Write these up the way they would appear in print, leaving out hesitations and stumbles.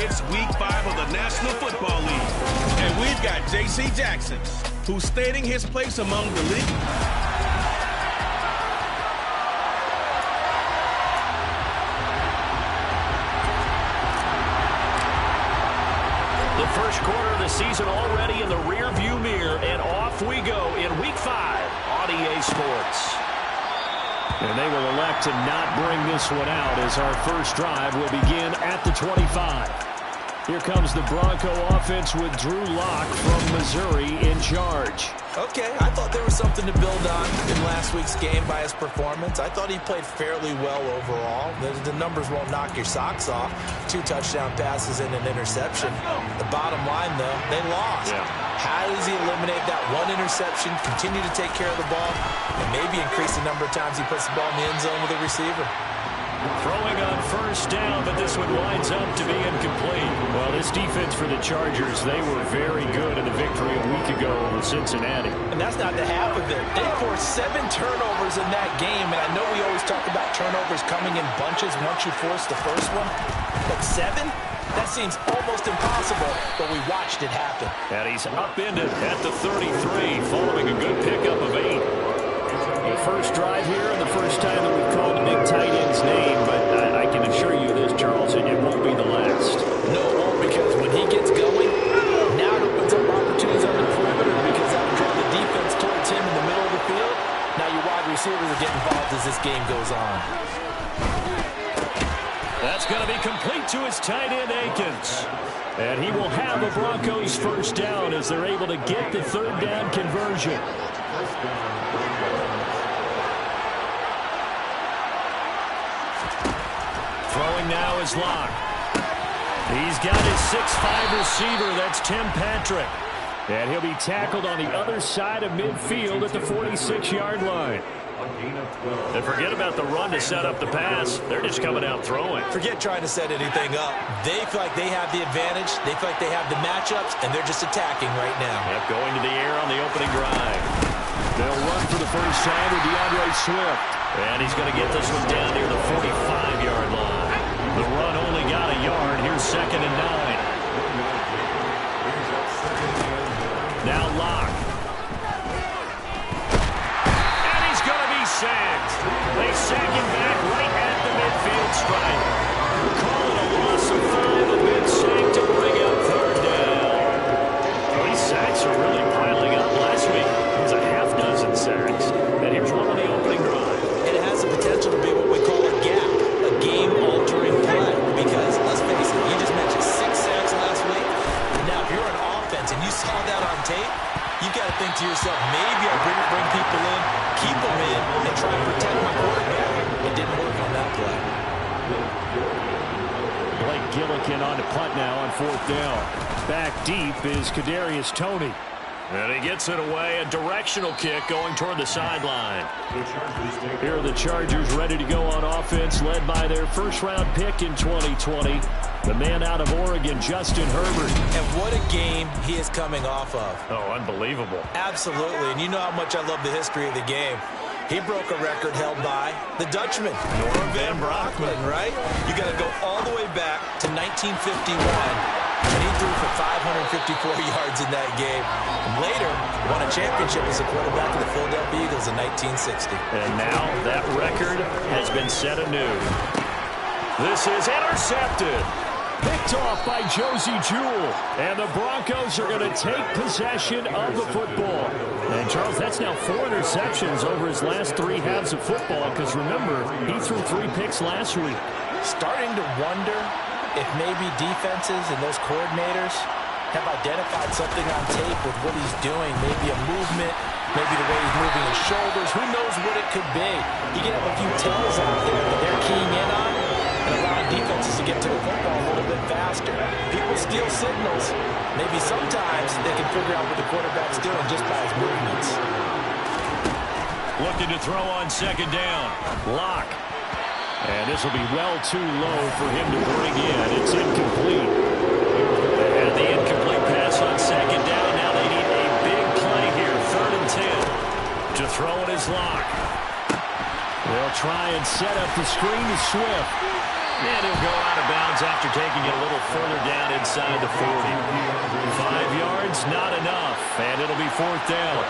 It's Week 5 of the National Football League. And we've got J.C. Jackson, who's stating his place among the league. The first quarter of the season already in the rearview mirror, and off we go in Week 5 on EA Sports. And they will elect to not bring this one out as our first drive will begin at the 25. Here comes the Bronco offense with Drew Lock from Missouri in charge. Okay, I thought there was something to build on in last week's game by his performance. I thought he played fairly well overall. The numbers won't knock your socks off. 2 touchdown passes and an interception. The bottom line, though, they lost. Yeah. How does he eliminate that one interception, continue to take care of the ball, and maybe increase the number of times he puts the ball in the end zone with a receiver? Throwing on first down, but this one winds up to be incomplete. Well, this defense for the Chargers, they were very good in the victory a week ago over Cincinnati. And that's not the half of it. They forced 7 turnovers in that game, and I know we always talk about turnovers coming in bunches once you force the first one, but 7? That seems almost impossible, but we watched it happen. And he's upended at the 33, following a good pickup of 8. The first drive here and the first time that we've called the big tight end's name, but I can assure you this, Charles, it won't be the last. No, it won't, because when he gets going, now it opens up opportunities on the perimeter because that will draw the defense towards him in the middle of the field. Now your wide receivers are getting involved as this game goes on. That's going to be complete to his tight end, Akins. And he will have the Broncos first down as they're able to get the third down conversion. Throwing now is Lock. He's got his 6'5" receiver. That's Tim Patrick. And he'll be tackled on the other side of midfield at the 46-yard line. And forget about the run to set up the pass. They're just coming out throwing. Forget trying to set anything up. They feel like they have the advantage. They feel like they have the matchups, and they're just attacking right now. Yep, going to the air on the opening drive. They'll run for the first time with DeAndre Swift. And he's going to get this one down near the 45-yard line. The run only got a yard. Here's 2nd and 9. Now Lock. And he's going to be sacked. They sack him back right at the midfield stripe. Call it a loss of 5. A big sack to bring up third down. Well, these sacks are really piling up. Last week it was a half-dozen sacks. And here's one on the opening drive. And it has the potential to be what we call a gap, a game-altering play. Because, let's face it, you just mentioned 6 sacks last week. Now, if you're an offense and you saw that on tape, you've got to think to yourself, maybe I'll bring people in, keep them in, and try and protect my quarterback. It didn't work on that play. Blake Gillikin on to punt now on 4th down. Back deep is Kadarius Toney. And he gets it away, a directional kick going toward the sideline. Here are the Chargers ready to go on offense, led by their first-round pick in 2020, the man out of Oregon, Justin Herbert. And what a game he is coming off of. Oh, unbelievable. Absolutely, and you know how much I love the history of the game. He broke a record held by the Dutchman, Noah Van Bronckhorst, right? You got to go all the way back to 1951. And he threw for 554 yards in that game. And later, won a championship as a quarterback of the Philadelphia Eagles in 1960. And now that record has been set anew. This is intercepted. Picked off by Josie Jewell. And the Broncos are going to take possession of the football. And, Charles, that's now 4 interceptions over his last 3 halves of football. Because, remember, he threw 3 picks last week. Starting to wonder if maybe defenses and those coordinators have identified something on tape with what he's doing. Maybe a movement, maybe the way he's moving his shoulders. Who knows what it could be? You can have a few tells out there that they're keying in on and allowing defenses to get to the football a little bit faster. People steal signals. Maybe sometimes they can figure out what the quarterback's doing just by his movements. Looking to throw on 2nd down. Lock. And this will be well too low for him to bring in. It's incomplete. And the incomplete pass on 2nd down. Now they need a big play here. 3rd and 10. To throw it is Lock. They'll try and set up the screen to Swift. And he'll go out of bounds after taking it a little further down inside the 40. 5 yards, not enough, and it'll be 4th down.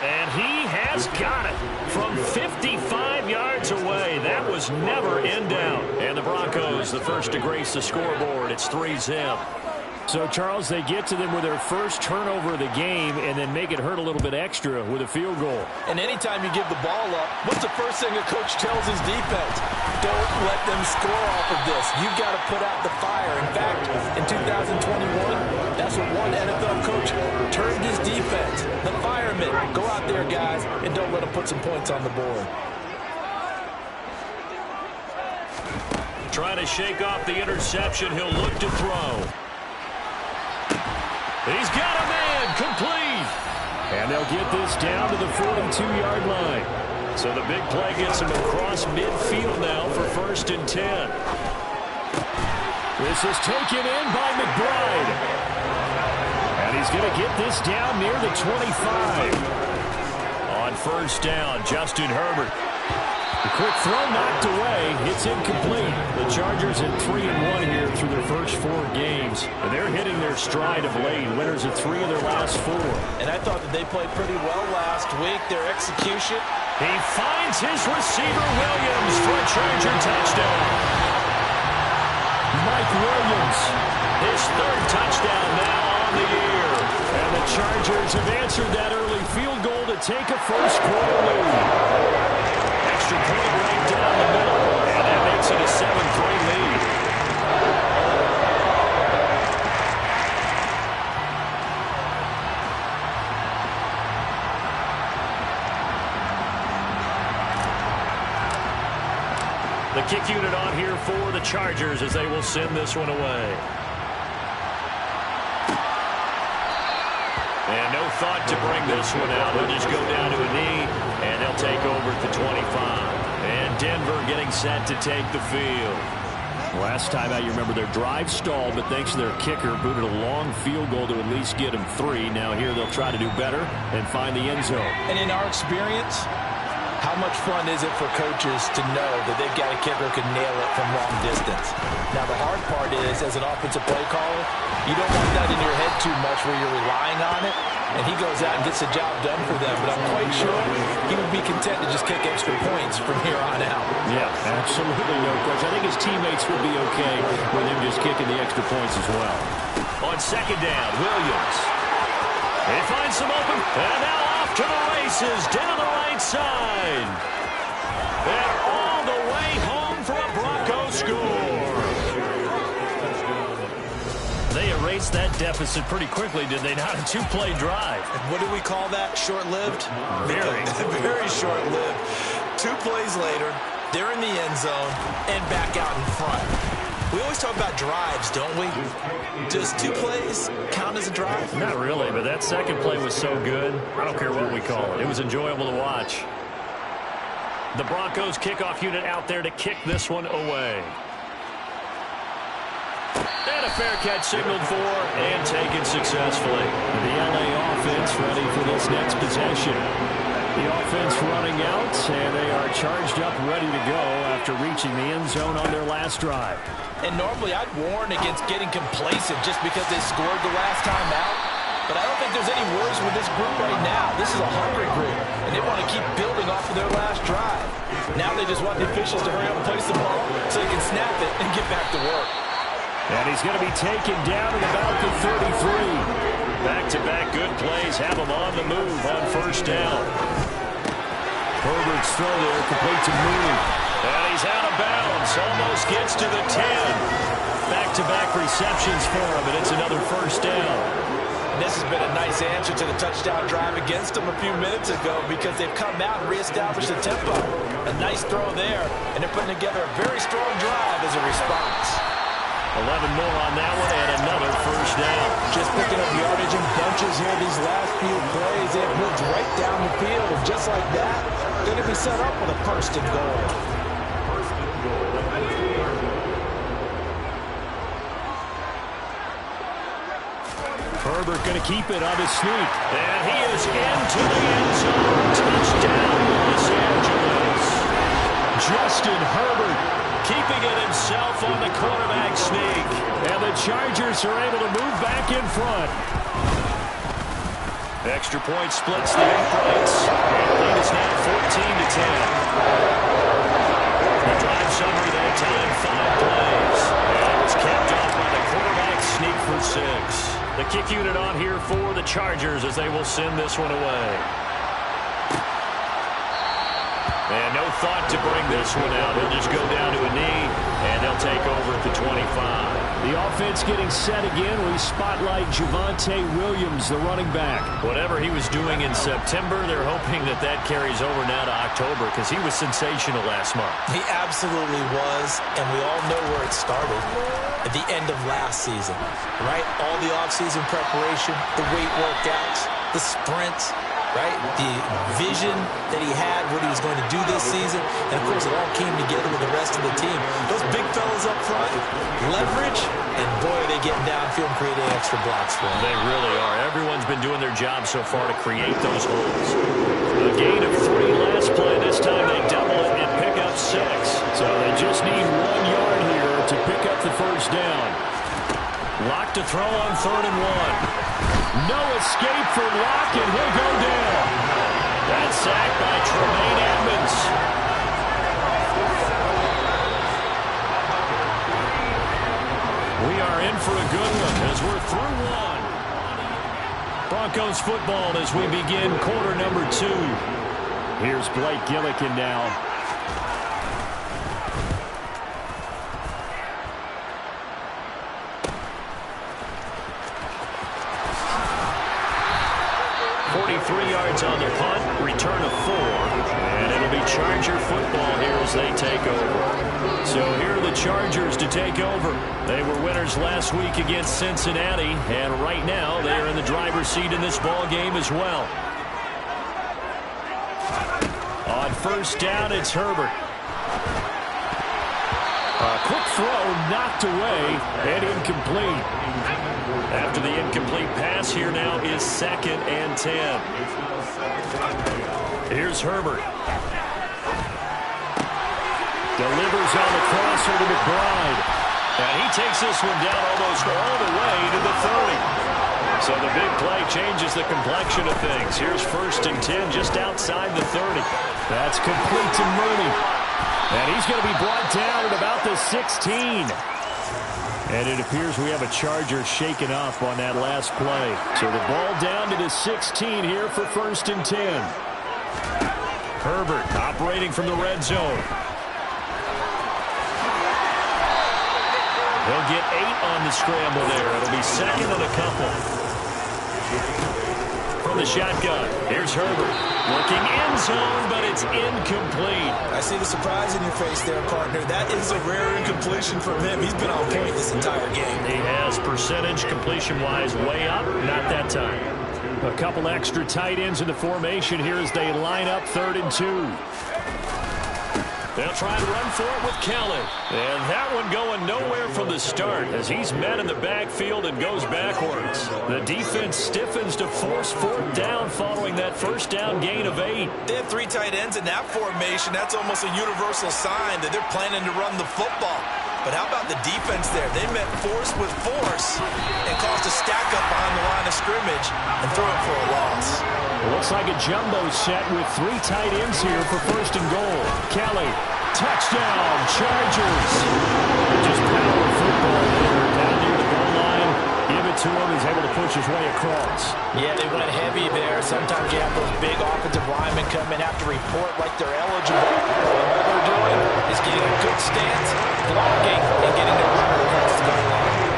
And he has got it from 55 yards away. That was never in doubt. And the Broncos, the first to grace the scoreboard. It's 3-zip. So, Charles, they get to them with their first turnover of the game and then make it hurt a little bit extra with a field goal. And anytime you give the ball up, what's the first thing a coach tells his defense? Don't let them score off of this. You've got to put out the fire. In fact, in 2021, that's what one NFL coach termed his defense. The firemen. Go out there, guys, and don't let them put some points on the board. Trying to shake off the interception. He'll look to throw. He's got a man, complete. And they'll get this down to the 42-yard line. So the big play gets him across midfield now for 1st and 10. This is taken in by McBride. And he's going to get this down near the 25. On 1st down, Justin Herbert. The quick throw knocked away. It's incomplete. The Chargers at 3-1 here through their first 4 games. And they're hitting their stride of late. Winners of 3 of their last 4. And I thought that they played pretty well last week. Their execution. He finds his receiver, Williams, for a Charger touchdown. Mike Williams. His 3rd touchdown now on the year. And the Chargers have answered that early field goal to take a first-quarter lead. Extra point right down the middle, and that makes it a 7-3 lead. The kick unit on here for the Chargers as they will send this one away. And no thought to bring this one out. They'll just go down to a knee, and they'll take over at the 25. And Denver getting set to take the field. Last time out, you remember their drive stalled, but thanks to their kicker, booted a long field goal to at least get them 3. Now here they'll try to do better and find the end zone. And in our experience, how much fun is it for coaches to know that they've got a kicker who can nail it from long distance? Now, the hard part is, as an offensive play caller, you don't want that in your head too much where you're relying on it, and he goes out and gets the job done for them. But I'm quite sure he would be content to just kick extra points from here on out. Yeah, absolutely no question. I think his teammates would be okay with him just kicking the extra points as well. On 2nd down, Williams. He finds some open, and now off to the races, down the right side. And all the way home for a Bronco score. They erased that deficit pretty quickly, did they not? A 2-play drive. And what do we call that? Short-lived? Very. Very short-lived. 2 plays later, they're in the end zone and back out in front. We always talk about drives, don't we? Does 2 plays count as a drive? Not really, but that second play was so good. I don't care what we call it. It was enjoyable to watch. The Broncos kickoff unit out there to kick this one away. And a fair catch signaled for and taken successfully. The LA offense ready for this next possession. The offense running out, and they are charged up, ready to go after reaching the end zone on their last drive. And normally I'd warn against getting complacent just because they scored the last time out. But I don't think there's any worries with this group right now. This is a hungry group, and they want to keep building off of their last drive. Now they just want the officials to hurry up and place the ball so they can snap it and get back to work. And he's going to be taken down at about the 33. Back-to-back good plays have him on the move on 1st down. Herbert's throw there, complete to Mooney. And he's out of bounds, almost gets to the 10. Back-to-back receptions for him, and it's another 1st down. And this has been a nice answer to the touchdown drive against them a few minutes ago because they've come out and reestablished the tempo. A nice throw there, and they're putting together a very strong drive as a response. 11 more on that one, and another 1st down. Just picking up yardage in bunches here these last few plays. They have moved right down the field, and just like that, they're going to be set up with a 1st and goal. Herbert going to keep it on his sneak. And he is into the end zone. Touchdown, Los Angeles. Justin Herbert keeping it himself on the quarterback sneak. And the Chargers are able to move back in front. Extra point splits the uprights. And the lead is now 14-10. The drive summary that time, 5 plays. And it was capped off by the quarterback sneak for 6. The kick unit on here for the Chargers as they will send this one away. And no thought to bring this one out. He'll just go down to a knee, and they'll take over at the 25. The offense getting set again. We spotlight Javonte Williams, the running back. Whatever he was doing in September, they're hoping that that carries over now to October because he was sensational last month. He absolutely was, and we all know where it started. At the end of last season, right? All the offseason preparation, the weight workouts, the sprints, right? The vision that he had, what he was going to do this season. And, of course, it all came together with the rest of the team. Those big fellas up front, leverage, and, boy, are they getting downfield and creating extra blocks for him. They really are. Everyone's been doing their job so far to create those holes. A gain of 3 last play. This time they double it and pick up 6. So they just need 1 yard here to pick up the first down. Lock to throw on 3rd and 1. No escape for Lock, and he'll go down. That's sacked by Tremaine Edmonds. We are in for a good one as we're through 1. Broncos football as we begin quarter number 2. Here's Blake Gillikin now. On the punt, return of 4, and it'll be Charger football here as they take over. So here are the Chargers to take over. They were winners last week against Cincinnati, and right now they are in the driver's seat in this ball game as well. On first down, it's Herbert. A quick throw knocked away and incomplete. After the incomplete pass, here now is 2nd and 10. Here's Herbert. Delivers on the crosser to McBride. And he takes this one down almost all the way to the 30. So the big play changes the complexion of things. Here's 1st and 10 just outside the 30. That's complete to Mooney. And he's going to be brought down at about the 16. And it appears we have a Charger shaken up on that last play. So the ball down to the 16 here for 1st and 10. Herbert operating from the red zone. He'll get 8 on the scramble there. It'll be 2nd and a couple. From the shotgun, here's Herbert. Working end zone, but it's incomplete. I see the surprise in your face there, partner. That is a rare incompletion from him. He's been on point this entire game. He has percentage completion-wise way up. Not that time. A couple extra tight ends in the formation here as they line up 3rd and 2. They'll try to run for it with Kelly. And that one going nowhere from the start as he's met in the backfield and goes backwards. The defense stiffens to force 4th down following that first down gain of 8. They have 3 tight ends in that formation. That's almost a universal sign that they're planning to run the football. But how about the defense there? They met force with force and caused a stack up behind the line of scrimmage and threw it for a loss. It looks like a jumbo set with 3 tight ends here for 1st and goal. Kelly, touchdown, Chargers. Just power football there down near the goal line. Give it to him. He's able to push his way across. Yeah, they went heavy there. Sometimes you have those big offensive linemen come in, have to report like they're eligible. And what they're doing is getting a good stance, blocking, and getting the runner across the goal line.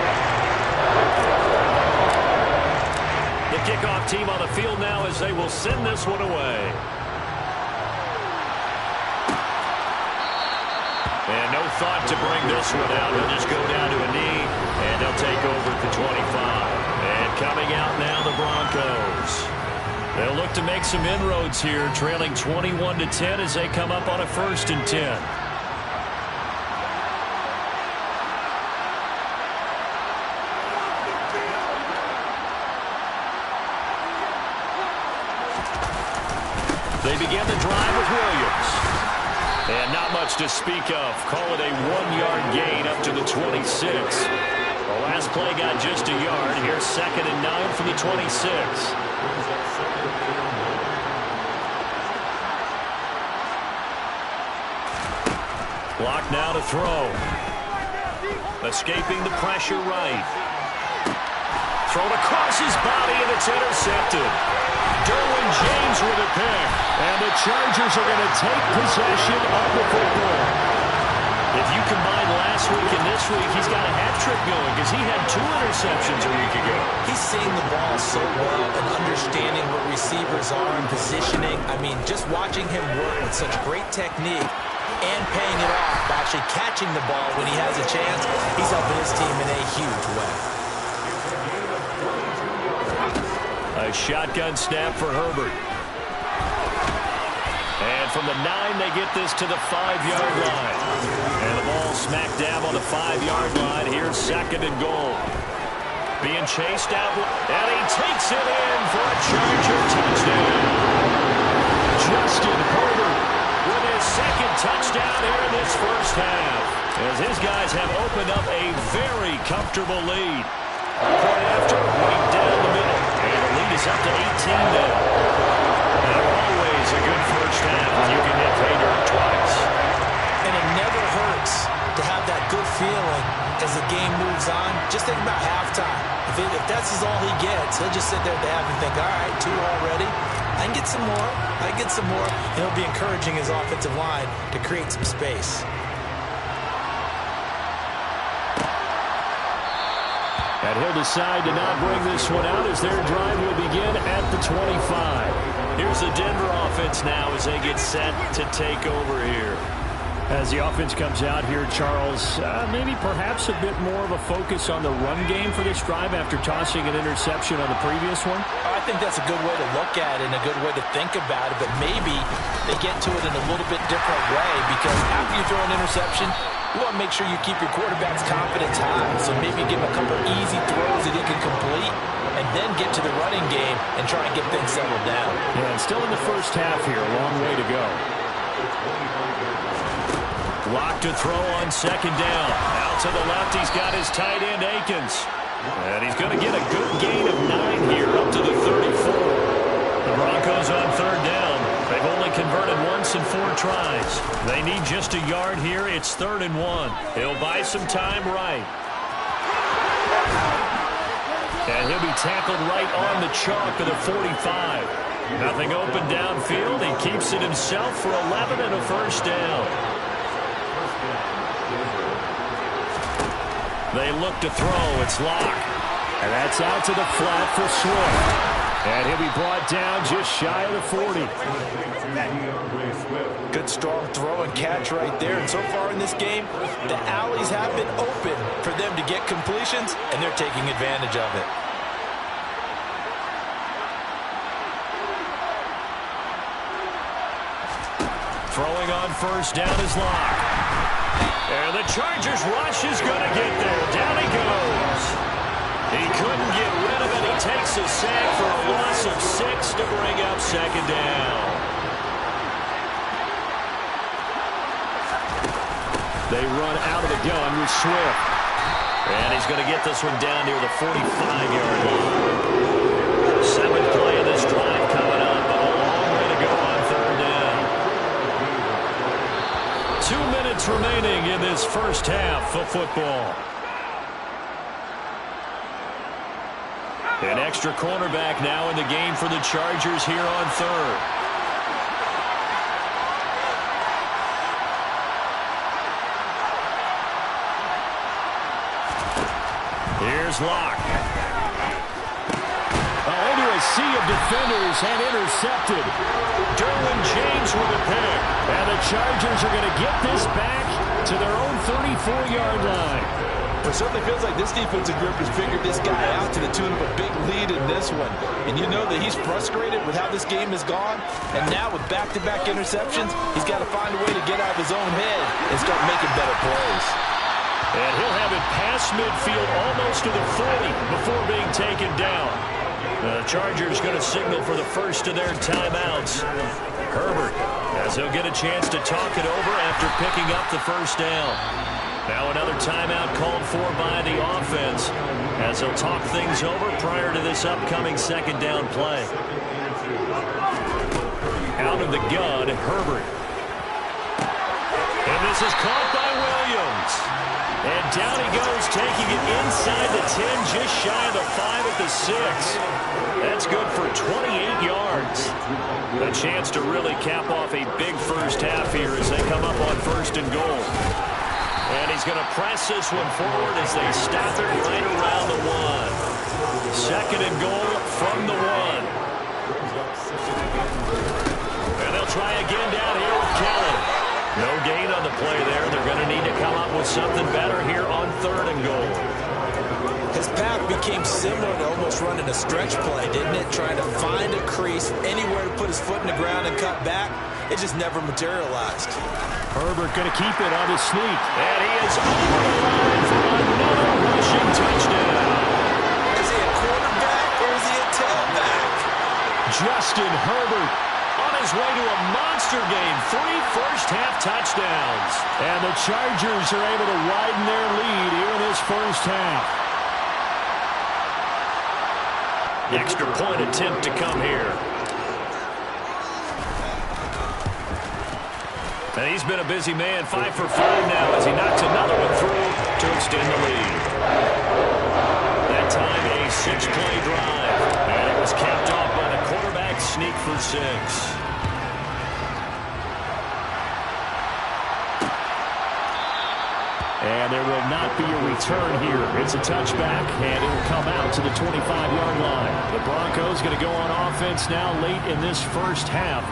The kickoff team on the field now as they will send this one away. And no thought to bring this one out. He'll just go down to a knee, and they'll take over at the 25. And coming out now, the Broncos. They'll look to make some inroads here, trailing 21-10 as they come up on a 1st and 10. They begin the drive with Williams. And not much to speak of. Call it a 1-yard gain up to the 26. The last play got just a yard. Here's 2nd and 9 from the 26. Block now to throw. Escaping the pressure right. Thrown across his body, and it's intercepted. Derwin James with a pick. And the Chargers are going to take possession of the football. If you combine last week and this week, he's got a hat trick going because he had 2 interceptions a week ago. He's seeing the ball so well and understanding where receivers are and positioning. I mean, just watching him work with such great technique and paying it off by actually catching the ball when he has a chance, he's helping his team in a huge way. A shotgun snap for Herbert. And from the 9, they get this to the 5-yard line. And the ball smack dab on the 5-yard line. Here's 2nd and goal. Being chased out, and he takes it in for a Charger touchdown. Justin Herbert with his 2nd touchdown here in this first half, as his guys have opened up a very comfortable lead. Point after, right down the middle, and the lead is up to 18 now. And always a good first half when you can hit pay dirt twice. And it never hurts to have that good feeling as the game moves on. Just think about halftime. If that's all he gets, he'll just sit there at the half and think, all right, 2 already. I can get some more. I can get some more. And he'll be encouraging his offensive line to create some space. And he'll decide to not bring this one out as their drive will begin at the 25. Here's the Denver offense now as they get set to take over here. As the offense comes out here, Charles, maybe perhaps a bit more of a focus on the run game for this drive after tossing an interception on the previous one? I think that's a good way to look at it and a good way to think about it, but maybe they get to it in a little bit different way because after you throw an interception, you want to make sure you keep your quarterback's confidence high. So maybe give him a couple easy throws that he can complete and then get to the running game and try and get things settled down. Yeah, and still in the first half here, a long way to go. Lock to throw on 2nd down. Out to the left, he's got his tight end, Akins. And he's going to get a good gain of 9 here, up to the 34. The Broncos on 3rd down. They've only converted once in 4 tries. They need just a yard here. It's 3rd and 1. He'll buy some time right. And he'll be tackled right on the chalk of the 45. Nothing open downfield. He keeps it himself for 11 and a first down. They look to throw. It's Locke. And that's out to the flat for Swift. And he'll be brought down just shy of the 40. Good strong throw and catch right there. And so far in this game, the alleys have been open for them to get completions, and they're taking advantage of it. Throwing on 1st down is Locke. And the Chargers rush is going to get there. Down he goes. He couldn't get rid of it. He takes a sack for a loss of 6 to bring up 2nd down. They run out of the gun with Swift. And he's going to get this one down near the 45-yard line. 7th play of this drive coming up, but a long way to go on 3rd down. 2 minutes remaining in this first half of football. An extra cornerback now in the game for the Chargers here on 3rd. Here's Locke. Into a sea of defenders and intercepted. Derwin James with a pick. And the Chargers are going to get this back to their own 34-yard line. It certainly feels like this defensive group has figured this guy out to the tune of a big lead in this one. And you know that he's frustrated with how this game has gone. And now with back-to-back interceptions, he's got to find a way to get out of his own head and start making better plays. And he'll have it past midfield almost to the 40 before being taken down. The Chargers going to signal for the first of their timeouts. Herbert, as he'll get a chance to talk it over after picking up the first down. Now another timeout called for by the offense, as he'll talk things over prior to this upcoming second down play. Out of the gun, Herbert. And this is caught by Williams. And down he goes, taking it inside the 10, just shy of the 5 at the 6. That's good for 28 yards. A chance to really cap off a big first half here as they come up on 1st and goal. And he's going to press this one forward as they stop it right around the 1. 2nd and goal from the 1. And they'll try again down here with Kelly. No gain on the play there. They're going to need to come up with something better here on 3rd and goal. His path became similar to almost running a stretch play, didn't it? Trying to find a crease, anywhere to put his foot in the ground and cut back. It just never materialized. Herbert going to keep it on his sneak. And he is over the line for another rushing touchdown. Is he a quarterback or is he a tailback? Justin Herbert on his way to a monster game. 3 first-half touchdowns. And the Chargers are able to widen their lead here in this first half. The extra point attempt to come here. And he's been a busy man, 5 for 5 now as he knocks another one through to extend the lead. That time a 6-play drive. And it was capped off by the quarterback sneak for 6. And there will not be a return here. It's a touchback, and it will come out to the 25-yard line. The Broncos going to go on offense now late in this first half.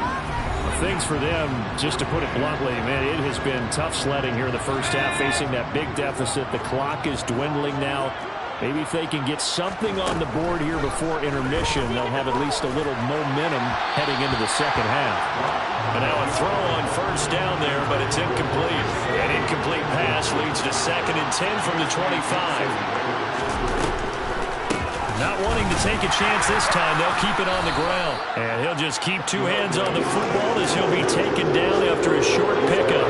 Things for them, just to put it bluntly, man, it has been tough sledding here in the first half, facing that big deficit. The clock is dwindling now. Maybe if they can get something on the board here before intermission, they'll have at least a little momentum heading into the second half. And now a throw on 1st down there, but it's incomplete. An incomplete pass leads to 2nd and 10 from the 25. Not wanting to take a chance this time, they'll keep it on the ground. And he'll just keep 2 hands on the football as he'll be taken down after a short pickup.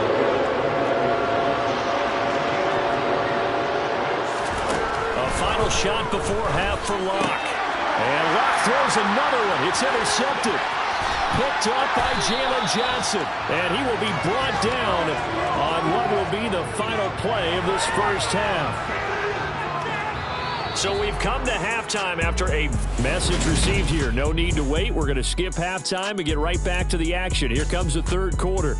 A final shot before half for Locke. And Locke throws another one. It's intercepted. Picked up by Jalen Johnson. And he will be brought down on what will be the final play of this first half. So we've come to halftime after a message received here. No need to wait. We're going to skip halftime and get right back to the action. Here comes the 3rd quarter.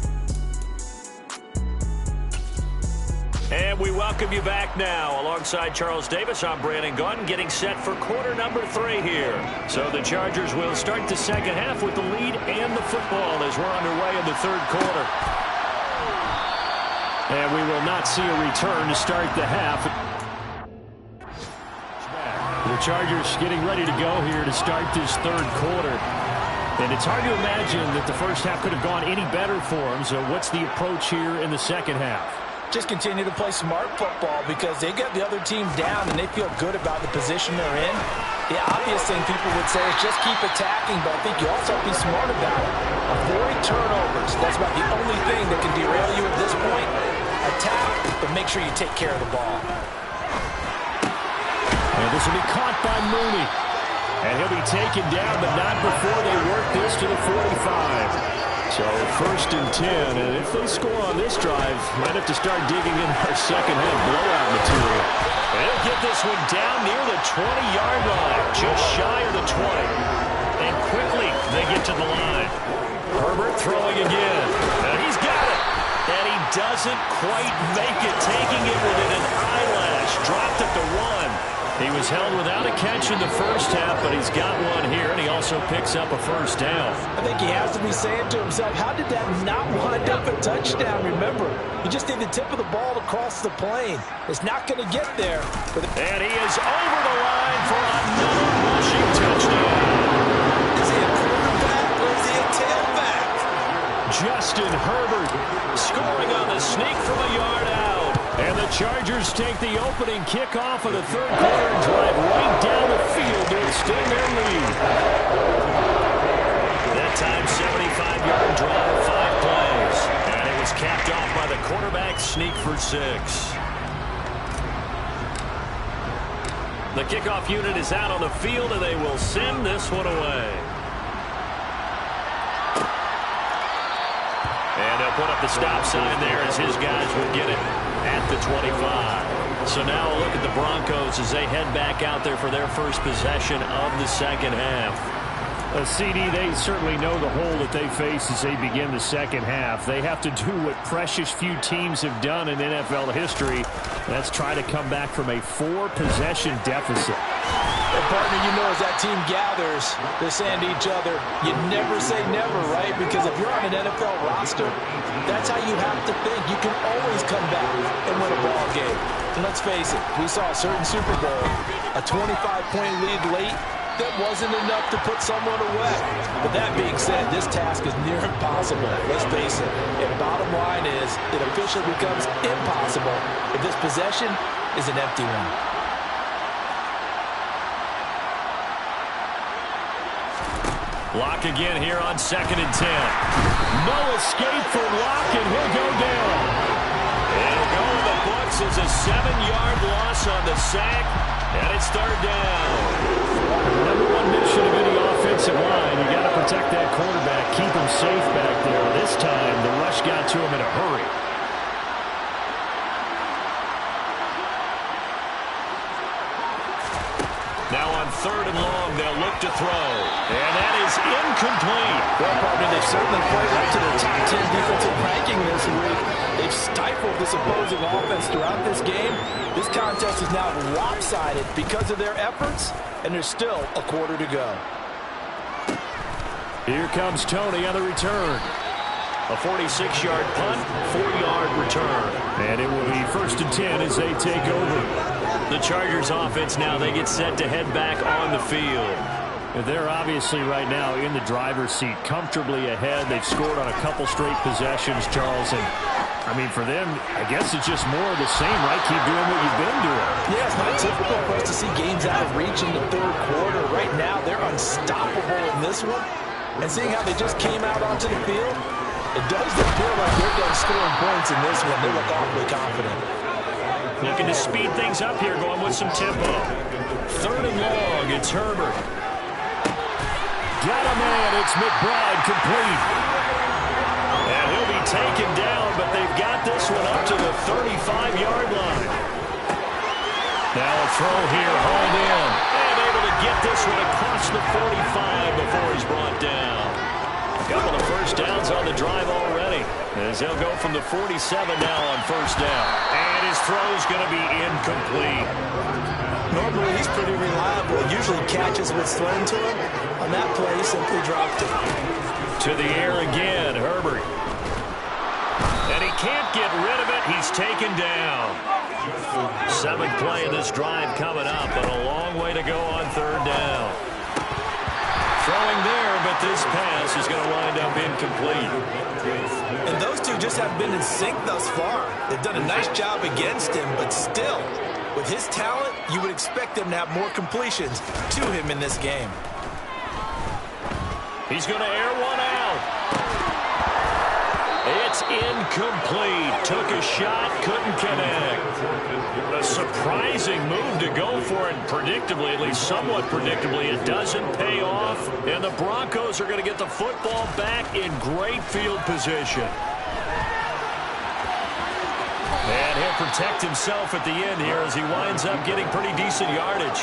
And we welcome you back now. Alongside Charles Davis, I'm Brandon Gaudin, getting set for quarter number 3 here. So the Chargers will start the second half with the lead and the football as we're underway in the 3rd quarter. And we will not see a return to start the half. The Chargers getting ready to go here to start this 3rd quarter. And it's hard to imagine that the first half could have gone any better for them. So what's the approach here in the second half? Just continue to play smart football because they got the other team down and they feel good about the position they're in. The obvious thing people would say is just keep attacking, but I think you also have to be smart about it. Avoid turnovers. That's about the only thing that can derail you at this point. Attack, but make sure you take care of the ball. And this will be caught by Mooney. And he'll be taken down, but not before they work this to the 45. So 1st and 10, and if they score on this drive, might have to start digging in our second half blowout material. And he'll get this one down near the 20-yard line, just shy of the 20. And quickly they get to the line. Herbert throwing again. And he's got it. And he doesn't quite make it, taking it within an eyelash. Dropped at the 1. He was held without a catch in the first half, but he's got one here, and he also picks up a first down. I think he has to be saying to himself, how did that not wind up a touchdown? Remember, you just need the tip of the ball to cross the plane. It's not going to get there. And he is over the line for another rushing touchdown. Is he a quarterback or is he a tailback? Justin Herbert scoring on the sneak from a yard out. And the Chargers take the opening kickoff of the 3rd quarter and drive right down the field to extend their lead. That time, 75-yard drive. sneak for 6. The kickoff unit is out on the field, and they will send this one away. And they'll put up the stop sign there as his guys will get it at the 25. So now a look at the Broncos as they head back out there for their first possession of the second half. CD, they certainly know the hole that they face as they begin the second half. They have to do what precious few teams have done in NFL history. That's try to come back from a 4-possession deficit. And partner, you know, as that team gathers, they're saying to each other, you never say never, right? Because if you're on an NFL roster, that's how you have to think. You can always come back and win a ball game. And let's face it, we saw a certain Super Bowl, a 25-point lead late, that wasn't enough to put someone away. But that being said, this task is near impossible. Let's face it. And bottom line is, it officially becomes impossible if this possession is an empty one. Lock again here on 2nd and 10. No escape for Lock, and he'll go down. It'll go in the books as a 7-yard loss on the sack, and it's 3rd down. Number one mission of any offensive line, you got to protect that quarterback, keep him safe back there. This time, the rush got to him in a hurry. Now on 3rd and long, they'll look to throw. And that is incomplete. Well, partner, they've certainly played up to the top 10 defensive ranking this week. They've stifled this opposing offense throughout this game. This contest is now lopsided because of their efforts, and there's still a quarter to go. Here comes Tony on the return. A 46-yard punt, 4-yard return. And it will be 1st and 10 as they take over. The Chargers offense now, they get set to head back on the field. They're obviously right now in the driver's seat, comfortably ahead. They've scored on a couple straight possessions, Charles. And, I mean, for them, I guess it's just more of the same, right? Keep doing what you've been doing. Yeah, it's not typical for us to see games out of reach in the 3rd quarter. Right now, they're unstoppable in this one. And seeing how they just came out onto the field, it does appear like they're done scoring points in this one. They look awfully confident. Looking to speed things up here, going with some tempo. 3rd and long, it's Herbert. Got a man, it's McBride, complete. And he'll be taken down, but they've got this one up to the 35-yard line. Now a throw here, hauled in. And able to get this one across the 45 before he's brought down. A couple of first downs on the drive already, as they'll go from the 47 now on 1st down. And his throw's going to be incomplete. Normally, he's pretty reliable. Usually catches what's thrown to him. On that play, he simply dropped it. To the air again, Herbert. And he can't get rid of it. He's taken down. 7th play of this drive coming up, but a long way to go on 3rd down. Throwing there, but this pass is going to wind up incomplete. And those two just haven't been in sync thus far. They've done a nice job against him, but still, with his talent, you would expect them to have more completions to him in this game. He's going to air one out. It's incomplete. Took a shot, couldn't connect. A surprising move to go for it. Predictably, at least somewhat predictably, it doesn't pay off. And the Broncos are going to get the football back in great field position. And he'll protect himself at the end here as he winds up getting pretty decent yardage.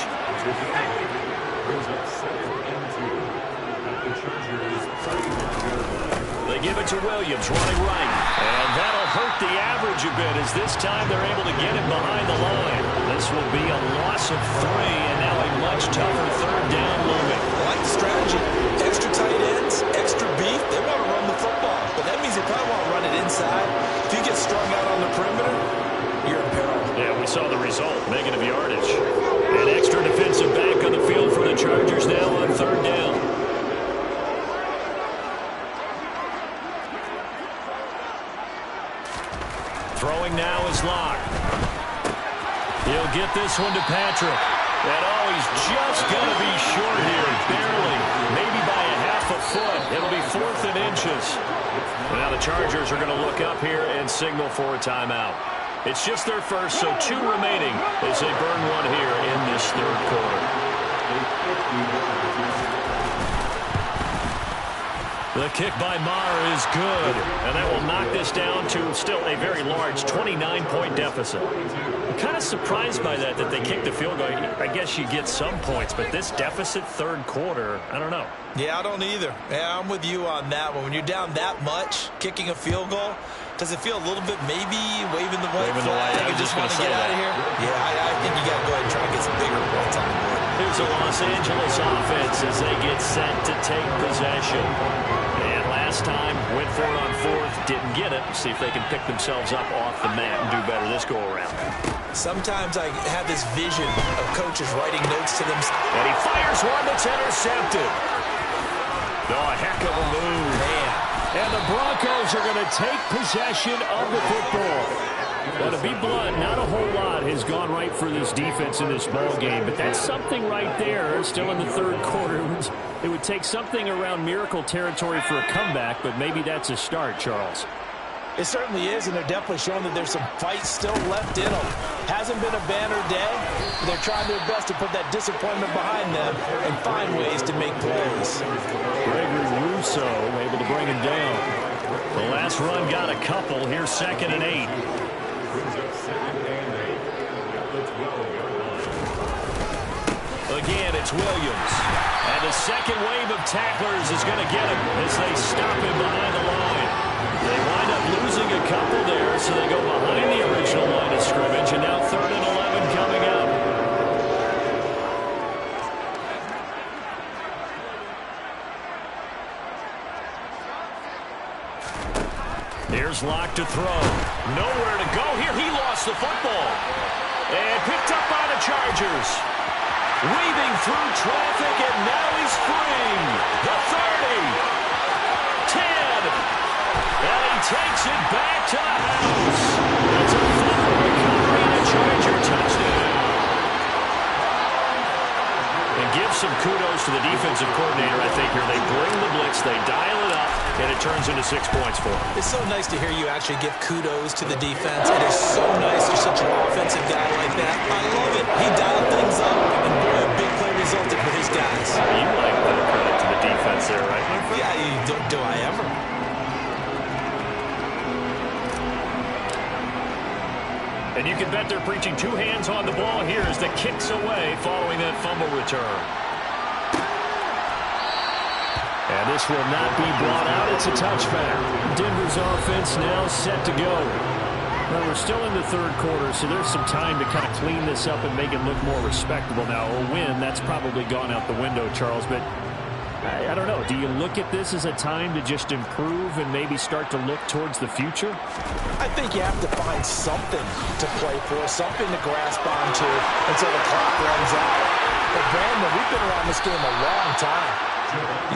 They give it to Williams, running right. And that'll hurt the average a bit as this time they're able to get him behind the line. This will be a loss of 3, and now a much tougher 3rd down looming. I like the strategy. Extra tight ends, extra beef. They want to run the football, but that means they probably want to run it inside. If you get strung out on the perimeter, you're in peril. Yeah, we saw the result, negative yardage. An extra defensive back on the field for the Chargers now on 3rd down. Throwing now is Locke. He'll get this one to Patrick. And oh, he's just going to be short here, barely. Maybe by a half a foot. It'll be 4th and inches. Now the Chargers are going to look up here and signal for a timeout. It's just their first, so 2 remaining as they burn one here in this third quarter. The kick by Maher is good, and that will knock this down to still a very large 29-point deficit. I'm kind of surprised by that they kicked the field goal. I guess you get some points, but this deficit third quarter, I don't know. Yeah, I don't either. Yeah, I'm with you on that one. When you're down that much, kicking a field goal, does it feel a little bit maybe waving the white flag and just want to get out of here? Yeah, I think you got to go ahead and try to get some bigger points on the board. Here's a Los Angeles offense as they get set to take possession. And last time, went for it on 4th, didn't get it. See if they can pick themselves up off the mat and do better this go-around. Sometimes I have this vision of coaches writing notes to them. And he fires one that's intercepted. Oh, a heck of a move. Man. And the Broncos are going to take possession of the football. Well, to be blunt, not a whole lot has gone right for this defense in this ball game, but that's something right there. Still in the third quarter, it would take something around miracle territory for a comeback, but maybe that's a start, Charles. It certainly is, and they're definitely showing that there's some fight still left in them. Hasn't been a banner day, but they're trying their best to put that disappointment behind them and find ways to make plays. Gregory Rousseau able to bring him down. The last run got a couple. Here's 2nd and 8. Again, it's Williams. And the second wave of tacklers is going to get him as they stop him behind the line. They wind up losing a couple there, so they go behind the original line of scrimmage, and now 3rd and 11 coming up. Here's Locke to throw. Nowhere to go here. He lost the football. And picked up by the Chargers. Weaving through traffic, and now he's free. The 30. 10. And he takes it back to the house. It's a fumble recovery and a Charger touchdown. And give some kudos to the defensive coordinator, I think, here. They bring the blitz, they dial it up, and it turns into 6 points for them. It's so nice to hear you actually give kudos to the defense. It is so nice you're such an offensive guy like that. I love it. He dialed things up, and boy, a big play resulted for his guys. You like the credit to the defense there, right, my friend? Yeah, do I ever? And you can bet they're preaching 2 hands on the ball here as the kick's away following that fumble return. And this will not be brought out. It's a touchback. Denver's offense now set to go. Well, we're still in the third quarter, so there's some time to kind of clean this up and make it look more respectable now. A win, that's probably gone out the window, Charles, but I don't know. Do you look at this as a time to just improve and maybe start to look towards the future? I think you have to find something to play for, something to grasp onto until the clock runs out. But Brandon, we've been around this game a long time.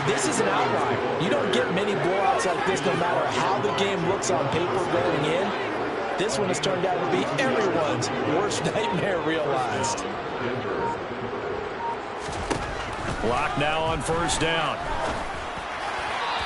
This is an outlier. You don't get many blowouts like this no matter how the game looks on paper going in. This one has turned out to be everyone's worst nightmare realized. Block now on 1st down.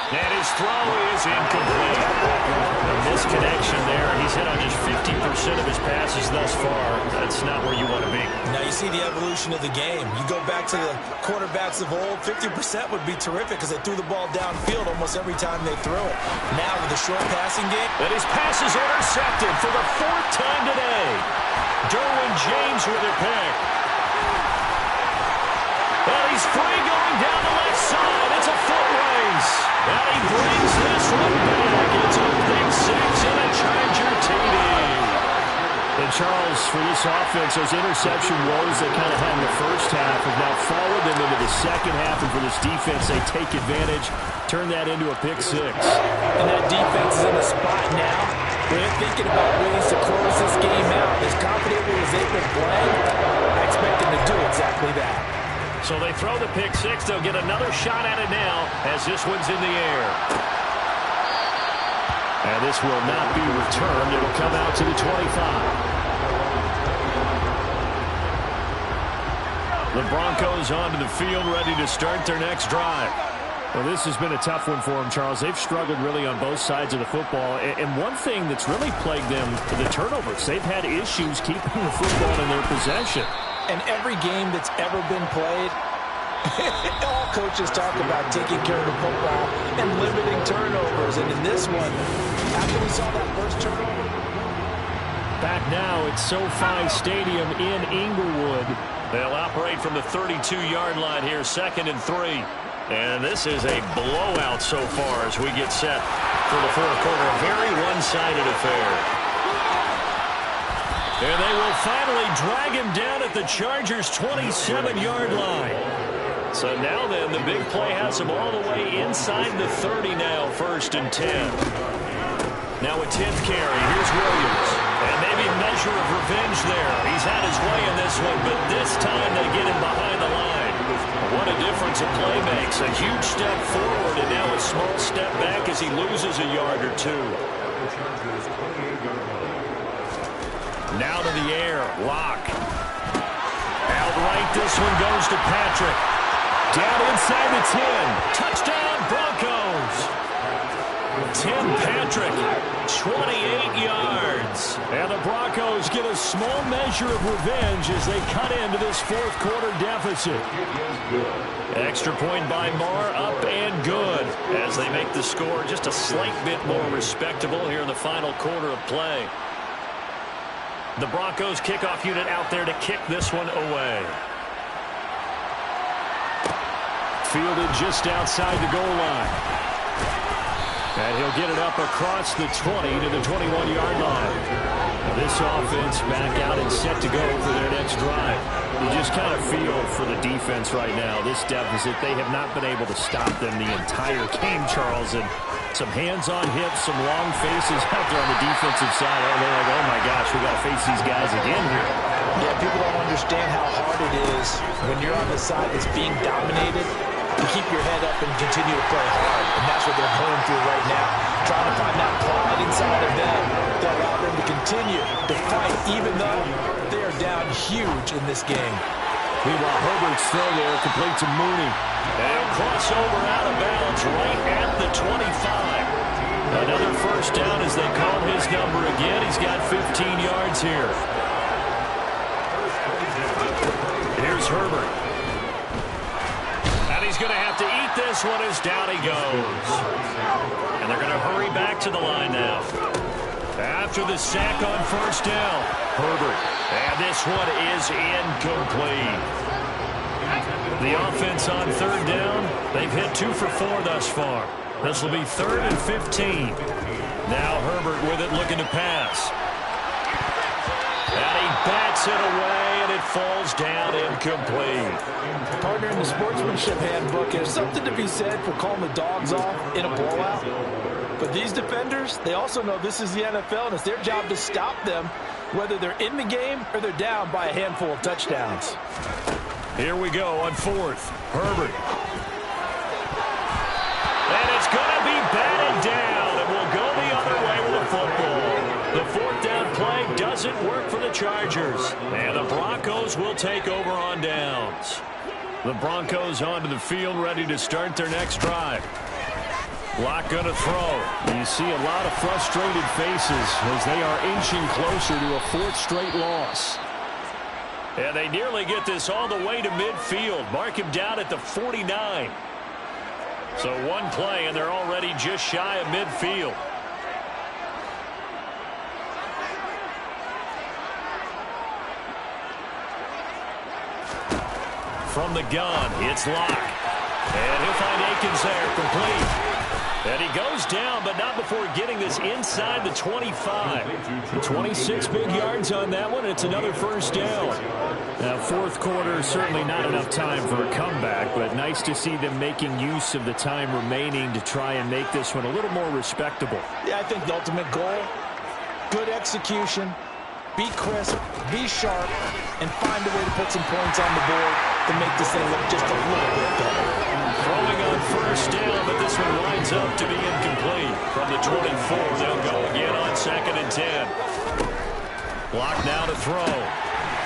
And his throw is incomplete. A misconnection there. He's hit on just 50% of his passes thus far. That's not where you want to be. Now you see the evolution of the game. You go back to the quarterbacks of old, 50% would be terrific because they threw the ball downfield almost every time they threw it. Now with the short passing game. And his pass is intercepted for the 4th time today. Derwin James with a pick. And he's free going down the left side. It's a foot race. And he brings this one back. It's a big 6 and a Charger TD. And Charles, for this offense, those interception woes they kind of had in the first half have now followed them into the second half. And for this defense, they take advantage, turn that into a pick 6. And that defense is in a spot now where they're thinking about ways to close this game out. As confidently as they've been playing, I expect them to do exactly that. So they throw the pick 6. They'll get another shot at it now as this one's in the air. And this will not be returned. It'll come out to the 25. The Broncos onto the field ready to start their next drive. Well, this has been a tough one for them, Charles. They've struggled really on both sides of the football. And one thing that's really plagued them, the turnovers. They've had issues keeping the football in their possession. And every game that's ever been played, all coaches talk about taking care of the football and limiting turnovers. And in this one, after we saw that first turnover. Back now at SoFi Stadium in Inglewood. They'll operate from the 32-yard line here, 2nd and 3. And this is a blowout so far as we get set for the fourth quarter. A very one-sided affair. And they will finally drag him down at the Chargers' 27-yard line. So now then, the big play has him all the way inside the 30 now, 1st and 10. Now a 10th carry. Here's Williams. And maybe a measure of revenge there. He's had his way in this one, but this time they get him behind the line. What a difference a play makes. A huge step forward and now a small step back as he loses a yard or two. Now to the air. Lock. Outright, this one goes to Patrick. Down inside the 10. Touchdown, Broncos. Tim Patrick, 28 yards. And the Broncos get a small measure of revenge as they cut into this fourth quarter deficit. Extra point by Marr, up and good as they make the score just a slight bit more respectable here in the final quarter of play. The Broncos kickoff unit out there to kick this one away. Fielded just outside the goal line. And he'll get it up across the 20 to the 21-yard line. This offense back out and set to go for their next drive. You just kind of feel for the defense right now. This deficit, they have not been able to stop them the entire game, Charles. And some hands on hips, some long faces out there on the defensive side. Oh, they're like, oh my gosh, we got to face these guys again here. Yeah, people don't understand how hard it is when you're on the side that's being dominated to keep your head up and continue to play hard. And that's what they're going through right now. Trying to find that pride inside of them to allow them to continue to fight, even though they are down huge in this game. Meanwhile, Herbert's throw there, complete to Mooney. And he'll cross over out of bounds right at the 25. Another first down as they call his number again. He's got 15 yards here. Here's Herbert. And he's going to have to eat this one as down he goes. And they're going to hurry back to the line now. After the sack on first down, Herbert. And this one is incomplete. The offense on third down, they've hit 2 for 4 thus far. This will be 3rd and 15. Now Herbert with it, looking to pass. And he bats it away, and it falls down incomplete. Partner, in the sportsmanship handbook, there's something to be said for calling the dogs off in a blowout. But these defenders, they also know this is the NFL, and it's their job to stop them, whether they're in the game or they're down by a handful of touchdowns. Here we go on 4th. Herbert. And it's going to be batted down, and we'll go the other way with the football. The 4th down play doesn't work for the Chargers, and the Broncos will take over on downs. The Broncos onto the field, ready to start their next drive. Lock going to throw. You see a lot of frustrated faces as they are inching closer to a 4th straight loss. And they nearly get this all the way to midfield. Mark him down at the 49. So one play, and they're already just shy of midfield. From the gun, it's Locke. And he'll find Akins there, complete. And he goes down, but not before getting this inside the 25. 26 big yards on that one. It's another first down. Now, 4th quarter, certainly not enough time for a comeback, but nice to see them making use of the time remaining to try and make this one a little more respectable. Yeah, I think the ultimate goal, good execution, be crisp, be sharp, and find a way to put some points on the board to make this thing look just a little bit better. Throwing on first down, but this one winds up to be incomplete. From the 24, they'll go again on 2nd and 10. Block now to throw.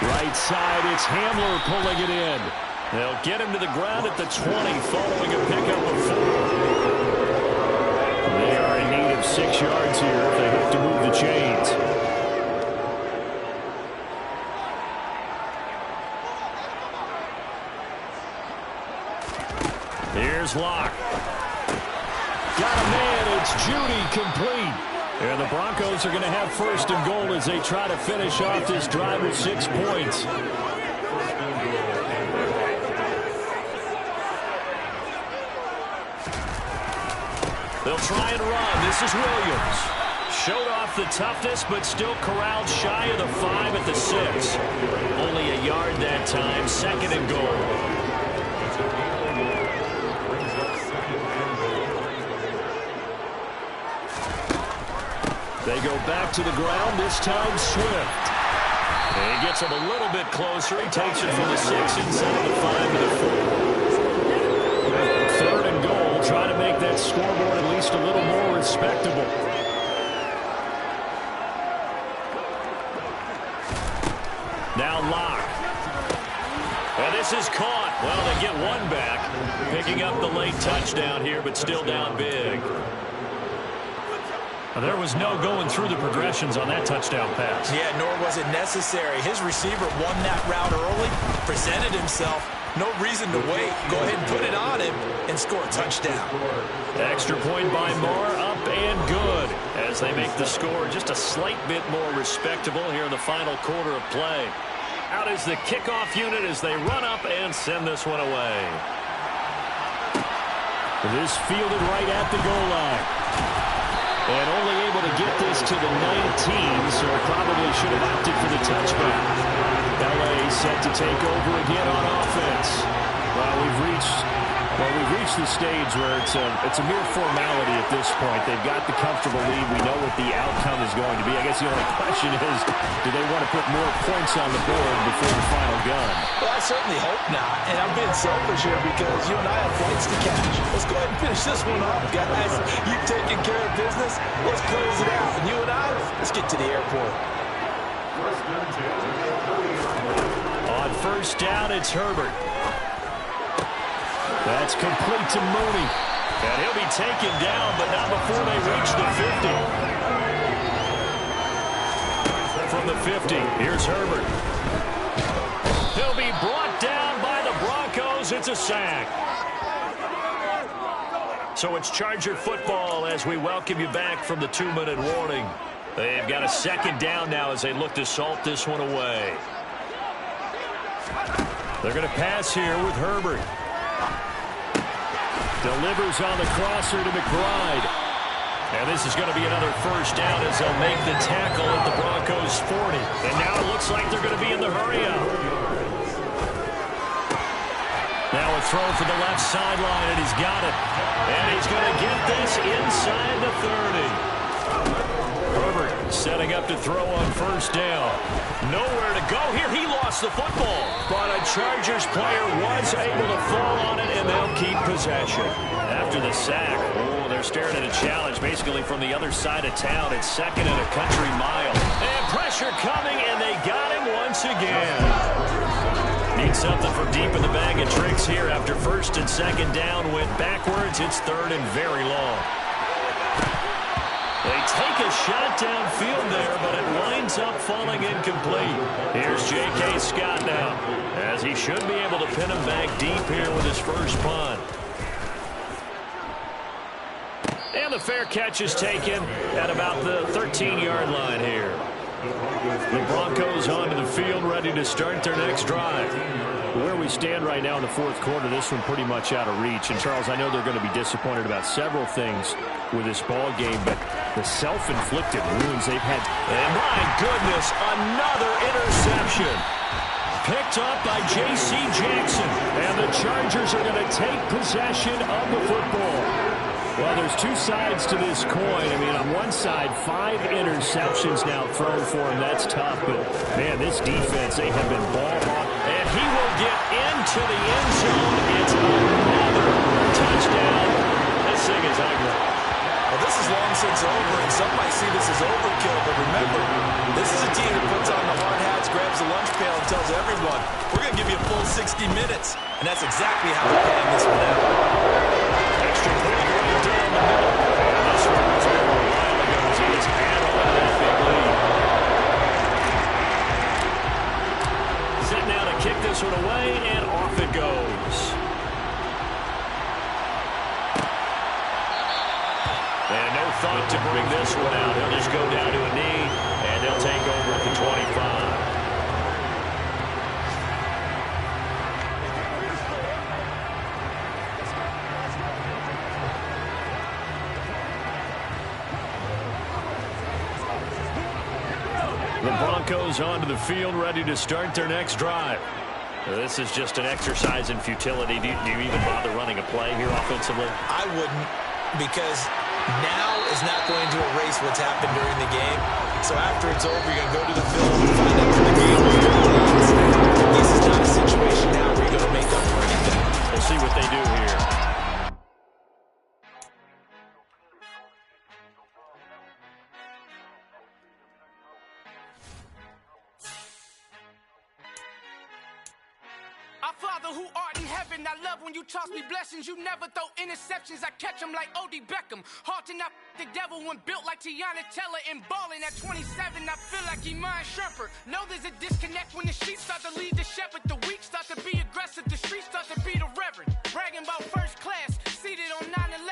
Right side, it's Hamler pulling it in. They'll get him to the ground at the 20 following a pickup of 4. Got a man. It's Judy complete. And the Broncos are going to have first and goal as they try to finish off this drive with 6 points. They'll try and run. This is Williams. Showed off the toughness, but still corralled shy of the 5 at the 6. Only a yard that time. Second and goal. They go back to the ground, this time Swift. And he gets him a little bit closer. He takes it from the 6 inside the 5 to the 4. Third and goal. Try to make that scoreboard at least a little more respectable. Now Locke. And this is caught. Well, they get one back. Picking up the late touchdown here, but still down big. There was no going through the progressions on that touchdown pass. Yeah, nor was it necessary. His receiver won that route early, presented himself. No reason to wait. Go ahead and put it on him and score a touchdown. Extra point by Moore, up and good. As they make the score just a slight bit more respectable here in the final quarter of play. Out is the kickoff unit as they run up and send this one away. This fielded right at the goal line. And only able to get this to the 19, so probably should have opted for the touchback. LA set to take over again on offense. Well, we've reached the stage where it's a mere formality at this point. They've got the comfortable lead. We know what the outcome is going to be. I guess the only question is, do they want to put more points on the board before the final gun? Well, I certainly hope not. And I'm being selfish here because you and I have flights to catch. Let's go ahead and finish this one off, guys. You've taken care of business. Let's close it out. And you and I, let's get to the airport. On first down, it's Herbert. That's complete to Mooney. And he'll be taken down, but not before they reach the 50. From the 50, here's Herbert. He'll be brought down by the Broncos. It's a sack. So it's Charger football as we welcome you back from the 2-minute warning. They've got a second down now as they look to salt this one away. They're going to pass here with Herbert. Delivers on the crosser to McBride. And this is going to be another first down as they'll make the tackle at the Broncos 40. And now it looks like they're going to be in the hurry-up. Now a throw for the left sideline, and he's got it. And he's going to get this inside the 30. Herbert setting up to throw on first down. Nowhere to go here. He lost the football. But a Chargers player was able to fall on it, and they'll keep possession. After the sack, they're staring at a challenge basically from the other side of town. It's second and a country mile. And pressure coming, and they got him once again. Need something from deep in the bag of tricks here after first and second down went backwards. It's third and very long. They take a shot downfield there, but it winds up falling incomplete. Here's J.K. Scott now, as he should be able to pin him back deep here with his first punt. And the fair catch is taken at about the 13-yard line here. The Broncos onto the field, ready to start their next drive. Where we stand right now in the fourth quarter, this one pretty much out of reach. And, Charles, I know they're going to be disappointed about several things with this ball game, but the self-inflicted wounds they've had. And, my goodness, another interception. Picked up by J.C. Jackson. And the Chargers are going to take possession of the football. Well, there's two sides to this coin. I mean, on one side, 5 interceptions now thrown for him. That's tough. But, man, this defense, they have been ball hawk. And he will get into the end zone. It's another touchdown. This thing is ugly. Well, this is long since over, and some might see this as overkill. But remember, this is a team that puts on the hard hats, grabs the lunch pail, and tells everyone, we're going to give you a full 60 minutes. And that's exactly how we're playing this one out. Extra point right down the middle. And this one was over a while ago as he has had on that big lead. Set now to kick this one away, and off it goes. thought to bring this one out. He'll just go down to a knee, and they'll take over at the 25. The Broncos onto the field, ready to start their next drive. This is just an exercise in futility. Do you even bother running a play here offensively? I wouldn't, because now is not going to erase what's happened during the game. So after it's over, you're going to go to the film and find out for the game. This is not a situation now where you're going to make up for anything. We'll see what they do here. Our Father who art in heaven, I love when you toss me blessings. You never throw interceptions, I catch them like O.D. Beckham. Hard to knock the devil when built like Tiana Teller and balling at 27. I feel like Iman Shumpert. Know there's a disconnect when the sheep start to lead the shepherd. The weak start to be aggressive, the streets start to be the reverend. Bragging about first class, seated on 9/11.